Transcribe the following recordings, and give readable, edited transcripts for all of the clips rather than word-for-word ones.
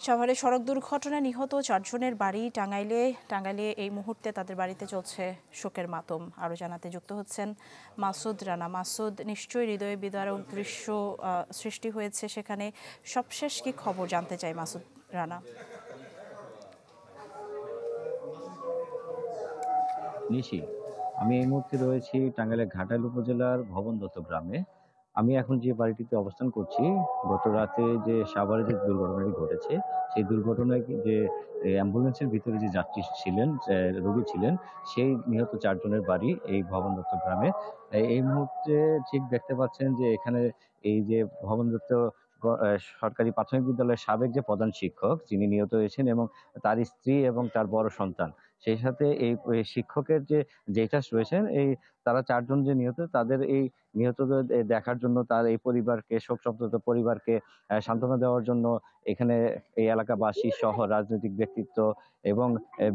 সাভারে সড়ক দুর্ঘটনায় নিহত 4 জনের বাড়ি টাঙ্গাইলে এই মুহূর্তে তাদের বাড়িতে চলছে শোকের মাতম। আরও জানাতে যুক্ত হচ্ছেন মাসুদ রানা। মাসুদ, নিশ্চয়ই হৃদয় বিদারক দৃশ্য সৃষ্টি হয়েছে সেখানে। সবশেষ কি খবর জানতে চাই মাসুদ রানা? নিশি, আমি এই মুহূর্তে রয়েছি টাঙ্গাইলের ঘাটাইল উপজেলার ভবন দত্ত গ্রামে। আমি এখন যে বাড়িটিতে অবস্থান করছি, গত রাতে যে সাভারে যে দুর্ঘটনাটি ঘটেছে, সেই দুর্ঘটনায় যে অ্যাম্বুলেন্সের ভিতরে যে যাত্রী ছিলেন, রোগী ছিলেন, সেই নিহত 4 জনের বাড়ি এই ভবন দত্ত গ্রামে। এই মুহূর্তে ঠিক দেখতে পাচ্ছেন যে এখানে এই যে ভবন দত্ত সরকারি প্রাথমিক বিদ্যালয়ের সাবেক যে প্রধান শিক্ষক যিনি নিহত হয়েছেন, এবং তার স্ত্রী এবং তার বড় সন্তান, সেই সাথে এই শিক্ষকের যে জেঠাস রয়েছেন, তারা 4 জন যে নিহত, তাদের এই নিহতদের দেখার জন্য, তার এই পরিবারকে, শোক সন্তপ্ত পরিবারকে সান্ত্বনা দেওয়ার জন্য এখানে এই এলাকাবাসী সহ রাজনৈতিক ব্যক্তিত্ব এবং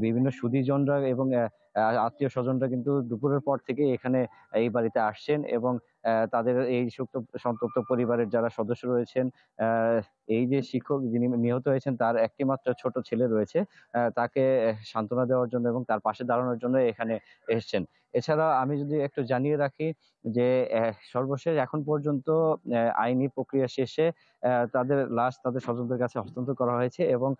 বিভিন্ন সুধীজনরা এবং আত্মীয় স্বজনরা কিন্তু দুপুরের পর থেকে এখানে এই বাড়িতে আসছেন, এবং তাদের এই শোক সন্তপ্ত পরিবারের যারা সদস্য রয়েছেন, এই যে শিক্ষক যিনি নিহত হয়েছেন, তার একটি মাত্র ছোট ছেলে রয়েছে, তাকে সান্ত্বনা দেওয়ার জন্য এবং তার পাশে দাঁড়ানোর জন্য এখানে এসেছেন। এছাড়া আমি যদি একটু জানিয়ে রাখি যে সর্বশেষ এখন পর্যন্ত আইনি প্রক্রিয়া শেষে তাদের লাশ তাদের স্বজনদের কাছে হস্তান্তর করা হয়েছে, এবং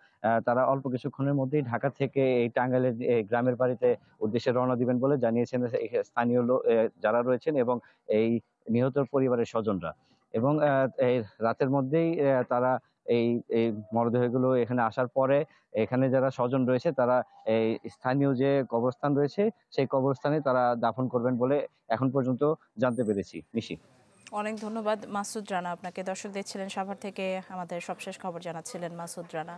তারা অল্প কিছুক্ষণের মধ্যেই ঢাকা থেকে এই টাঙ্গাইলের গ্রামের বাড়িতে উদ্দেশ্যে রওনা দিবেন বলে জানিয়েছেন স্থানীয় যারা রয়েছেন এবং এই নিহত পরিবারের স্বজনরা। এবং এই রাতের মধ্যেই তারা এই এই মরদেহগুলো এখানে আসার পরে এখানে যারা স্বজন রয়েছে, তারা এই স্থানীয় যে কবরস্থান রয়েছে, সেই কবরস্থানে তারা দাফন করবেন বলে এখন পর্যন্ত জানতে পেরেছি। নিশি, অনেক ধন্যবাদ মাসুদ রানা আপনাকে। দর্শক দেখছিলেন সাভার থেকে আমাদের সবশেষ খবর জানাচ্ছিলেন মাসুদ রানা।